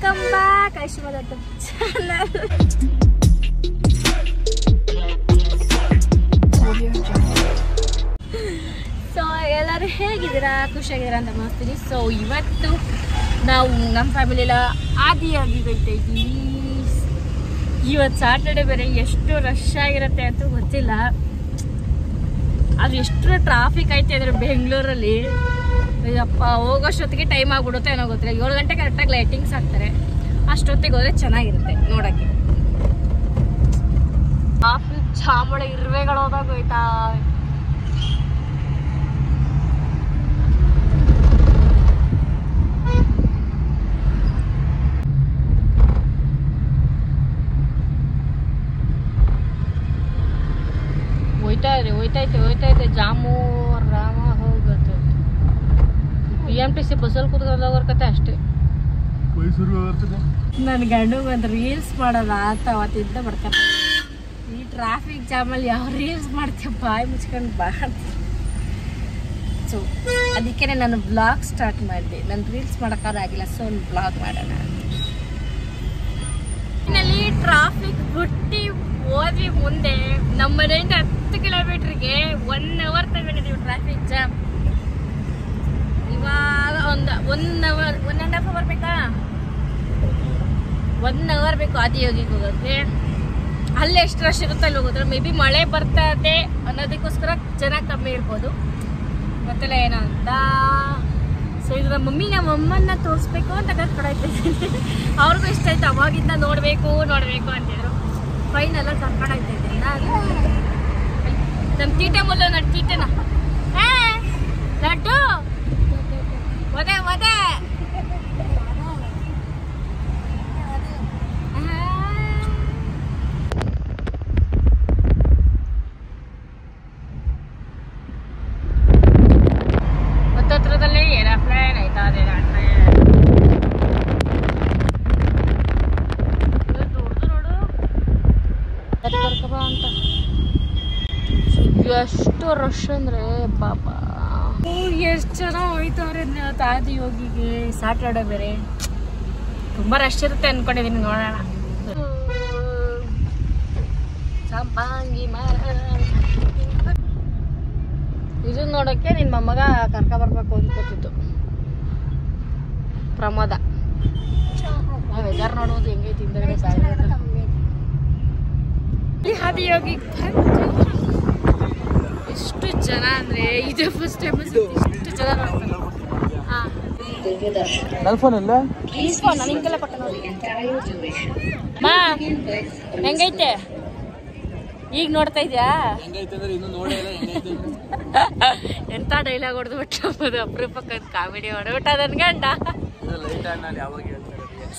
Welcome back ಐಶ್ವರ್ಯ channel. So ಎಲ್ಲರೂ ಹೇಗಿದ್ದೀರಾ, ಖುಷಿಯಾಗಿದ್ದೀರಾ ಅಂತ ಮಾಡ್ತೀನಿ. ಸೊ ಇವತ್ತು ನಾವು ನಮ್ಮ ಫ್ಯಾಮಿಲಿಯೆಲ್ಲ ಆದಿಯಾಗಿ ಹೋಗ್ತಾ ಇದ್ದೀವಿ. ಇವತ್ತು ಸಾಟರ್ಡೆ ಬೇರೆ, ಎಷ್ಟು ರಶ್ ಆಗಿರುತ್ತೆ ಅಂತ ಗೊತ್ತಿಲ್ಲ. ಅದು ಎಷ್ಟು ಟ್ರಾಫಿಕ್ ಐತೆ ಅಂದರೆ ಬೆಂಗಳೂರಲ್ಲಿ, ಅಪ್ಪ ಹೋಗೋಷ್ಟೊತ್ತಿಗೆ ಟೈಮ್ ಆಗ್ಬಿಡುತ್ತೆ ಏನೋ ಗೊತ್ತಿಲ್ಲ. 7 ಗಂಟೆ ಕರೆಕ್ಟಾಗಿ ಲೈಟಿಂಗ್ಸ್ ಹಾಕ್ತಾರೆ, ಅಷ್ಟೊತ್ತಿಗೆ ಹೋದರೆ ಚೆನ್ನಾಗಿರುತ್ತೆ ನೋಡೋಕ್ಕೆ. ಟ್ರಾಫಿಕ್ ಜಾಮಳ ಇರುವೆಗಳು ಹೋದಾಗ ಹೋಯ್ತಾ. ಹೋಯ್ತೈತೆ ಜಾಮು ರಾಮ ಹೋಗುತ್ತೆ. BMTC ಬಸ್ಸಲ್ಲಿ ಕೂತ್ಕೊಂಡೋಗೋರ್ ಕತೆ ಅಷ್ಟೇ. ನನ್ನ ಗಂಡು ಬಂದು ರೀಲ್ಸ್ ಮಾಡೋದ ಅಂತ ಅವತ್ತಿಂದ ಬರ್ತಾರೆ. ಈ ಟ್ರಾಫಿಕ್ ಜಾಮಲ್ಲಿ ಯಾವ ರೀಲ್ಸ್ ಮಾಡ್ತೀವಿ, ಬಾಯಿ ಮುಚ್ಕೊಂಡು ಮಾಡ್ತೀವಿ. ಸೊ ಅದಕ್ಕೆ ನಾನು ಬ್ಲಾಗ್ ಸ್ಟಾರ್ಟ್ ಮಾಡಿದೆ. ನಾನು ರೀಲ್ಸ್ ಮಾಡೋಕ್ಕಾಗಿಲ್ಲ, ಸೊ ಒಂದು ಬ್ಲಾಗ್ ಮಾಡೋಣ. ಇಲ್ಲಿ ಟ್ರಾಫಿಕ್ ಬಿಟ್ಟು ಹೋದ್ವಿ ಮುಂದೆ. ನಮ್ಮ ಮನೆಯಿಂದ 10 ಕಿಲೋಮೀಟ್ರಿಗೆ 1 ಅವರ್ ತಗೊಂಡಿದ್ದೀವಿ ಟ್ರಾಫಿಕ್ ಜಾಮ್. ಇವಾಗ ಒಂದು 1.5 ಅವರ್ ಬೇಕಾ, 1 ಅವರ್ ಬೇಕು ಆದಿಯೋಗಿಗೆ ಹೋಗೋಕ್ಕೆ. ಅಲ್ಲಿ ಎಷ್ಟು ರಶ್ ಇರುತ್ತೆ ಅಲ್ಲಿ ಹೋಗೋದ್ರೆ. ಮೇ ಬಿ ಮಳೆ ಬರ್ತದೆ ಅನ್ನೋದಕ್ಕೋಸ್ಕರ ಜನ ಕಮ್ಮಿ ಇರ್ಬೋದು, ಗೊತ್ತಿಲ್ಲ ಏನೋ ಅಂತ. ಸೊ ಇದು ನಮ್ಮ ಅಮ್ಮನ್ನ ತೋರಿಸ್ಬೇಕು ಅಂತ ಕರ್ಕೊಂಡೋಗ್ತಿದ್ದೀನಿ. ಅವ್ರಿಗೂ ಇಷ್ಟ ಆಯ್ತು, ಅವಾಗಿಂದ ನೋಡಬೇಕು ಅಂತಿದ್ರು. ಫೈನೆಲ್ಲ ಕರ್ಕೊಂಡೋಗ್ತಿದ್ದೀನಿ ನಾನು. ನಮ್ಮ ತೀಟೆ ಮುಲ್ಲ ನಡ್ ತೀಟೆನ ಲಡ್ಡು ಒದೆ ಹತ್ರದಲ್ಲಿ ಏರೋಪ್ಲೇನ್ ಆಯ್ತಾ. ಅದೇ ಕರ್ಕಬ ಅಂತ. ಎಷ್ಟು ರಶ್ ಅಂದ್ರೆ ಬಾಬಾ, ಎಷ್ಟು ಜನ ಹೋಯ್ತವ್ರೆ ಆದಿಯೋಗಿಗೆ. ಸಾಟರ್ಡೆ ಬೇರೆ ತುಂಬಾ ರಶ್ ಇರುತ್ತೆ ಅನ್ಕೊಂಡಿದೀನಿ, ನೋಡೋಣ. ಸಂಪಾಂಗಿ ಇದನ್ನ ನೋಡೋಕ್ಕೆ ನಿನ್ನ ಮೊಮ್ಮಗ ಕರ್ಕ ಬರ್ಬೇಕು ಅಂದ್ಕೊತಿದ್ದು ಪ್ರಮೋದ. ವೆದರ್ ನೋಡೋದು ಹೆಂಗೈತಿ ಹಿಂದಗಡೆ ಆದಿಯೋಗಿ. ಎಷ್ಟು ಜನ ಅಂದ್ರೆ ಇದು ಫಸ್ಟ್ ಟೈಮ್ ಇಷ್ಟು ಜನ ನೋಡ್ತಾರೆ. ಮಾ ಹೆಂಗೈತೆ ಈಗ ನೋಡ್ತಾ ಇದ್ಯಾ? ಎಂತ ಡೈಲಾಗ್ ಹೊಡೆದು ಬಿಟ್ಟು ಅಪರೂಪಕ್ಕೆ ಕಾಮಿಡಿ ಹೊಡೆಬಿಟ್ಟ ನನ್ ಗಂಡ.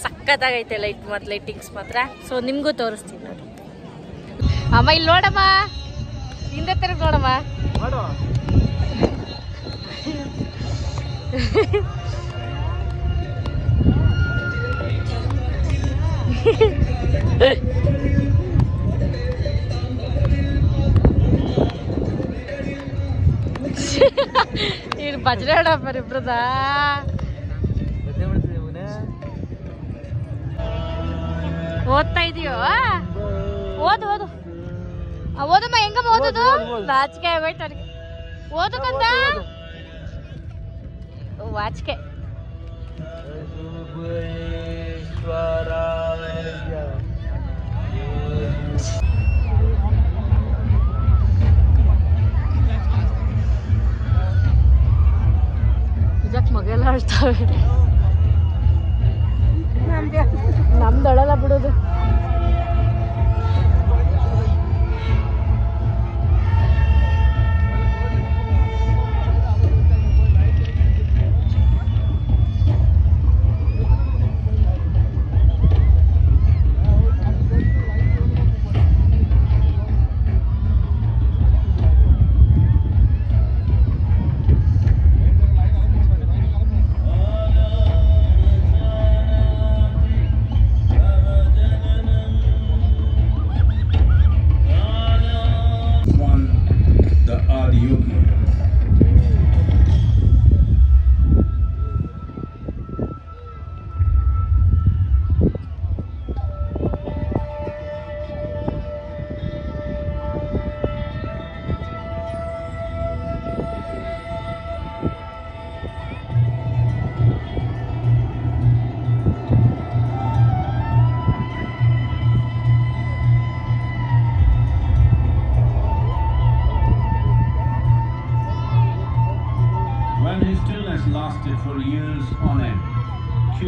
ಸಖತ್ತಾಗೈತೆ ಲೈಟ್ ಮತ್ತು ಲೈಟಿಂಗ್ಸ್ ಮಾತ್ರ. ಸೊ ನಿಮ್ಗೂ ತೋರಿಸ್ತೀನಿ ನೋಡಿ. ಅಮ್ಮ ಇಲ್ಲಿ ನೋಡಮ್ಮ, ಹಿಂದೆ ತಿರುಗಿ ನೋಡಮ್ಮ. ಇವ್ರು ಭಜನೆ ಆಡಪ್ಪ ಇಬ್ರದ. ಓದ್ತಾ ಇದೀಯೋ? ಓದು ಓದಮ್ಮ. ಹೆಂಗಮ್ಮ ಓದೋದು? ನಾಚಿಕೆ ಆಗೋಯ್ತು ಅವ್ರಿಗೆ. ಓದಕ್ಕಂತ ವಾಚಿಕೆ. ಇದಕ್ಕೆ ಮಗೆಲ್ಲ ಆಡ್ತಾವೆ. ನಮ್ದೊಳಲ್ಲ ಬಿಡೋದು.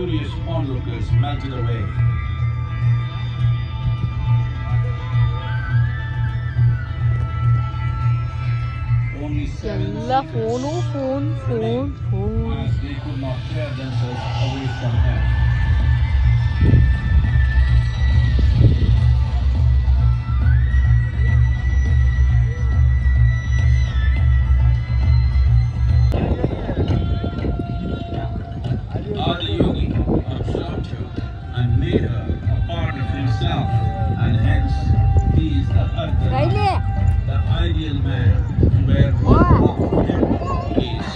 curious onlookers melted away. Only 7 ಎಲ್ಲ seekers phone as they could not tear themselves away from him. Adi Yogi observed her and made her a part of himself, and hence he is the Advaita, the ideal man, where one walk him is.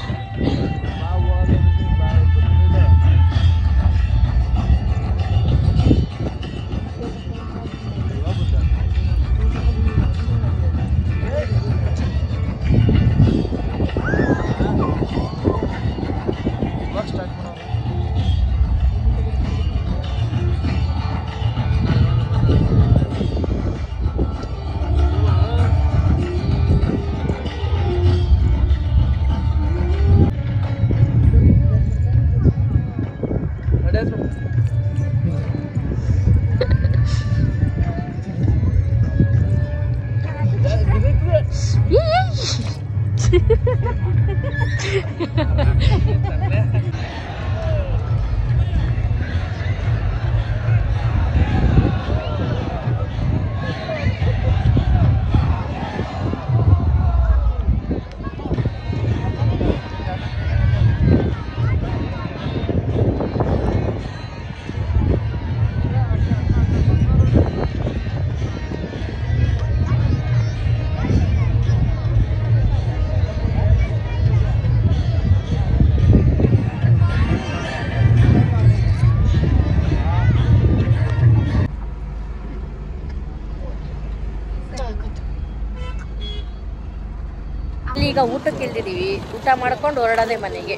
ಈಗ ಊಟಕ್ಕೆ ಇಳ್ದಿದ್ದೀವಿ. ಊಟ ಮಾಡ್ಕೊಂಡು ಹೊರಡೋದೆ ಮನೆಗೆ.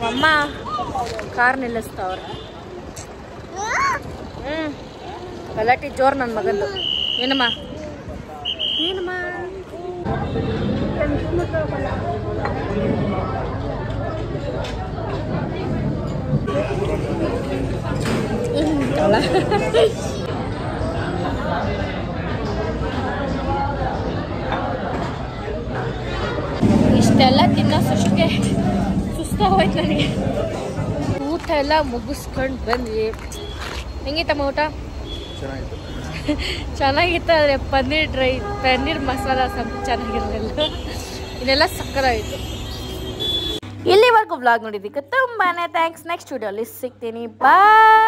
ನಮ್ಮಮ್ಮ car ನಿಲ್ಲಿಸ್ತಾವ್ರೆ. ಗಲಾಟೆ ಜೋರು ನನ್ನ ಮಗಂದು. ಏನಮ್ಮ ಇಷ್ಟೆಲ್ಲ ತಿನ್ನೋ ಸುಸ್ತಾಗೋಯ್ತು ನನಗೆ. ಊಟ ಎಲ್ಲ ಮುಗಿಸ್ಕೊಂಡು ಬಂದ್ವಿ. ಹೆಂಗಿತ್ತಮ್ಮ ಊಟ? ಚೆನ್ನಾಗಿತ್ತು. ಆದರೆ ಪನ್ನೀರ್ ಮಸಾಲ ಸ್ವಲ್ಪ ಚೆನ್ನಾಗಿರಲಿಲ್ಲ. ಇದೆಲ್ಲ ಸಕ್ಕತ್ತಾಗಿತ್ತು. ಇಲ್ಲಿವರೆಗೂ ವ್ಲಾಗ್ ನೋಡಿದ್ದಕ್ಕೆ ತುಂಬಾನೇ ಥ್ಯಾಂಕ್ಸ್. ನೆಕ್ಸ್ಟ್ ವಿಡಿಯೋಲಿ ಸಿಗ್ತೀನಿ. ಬಾಯ್.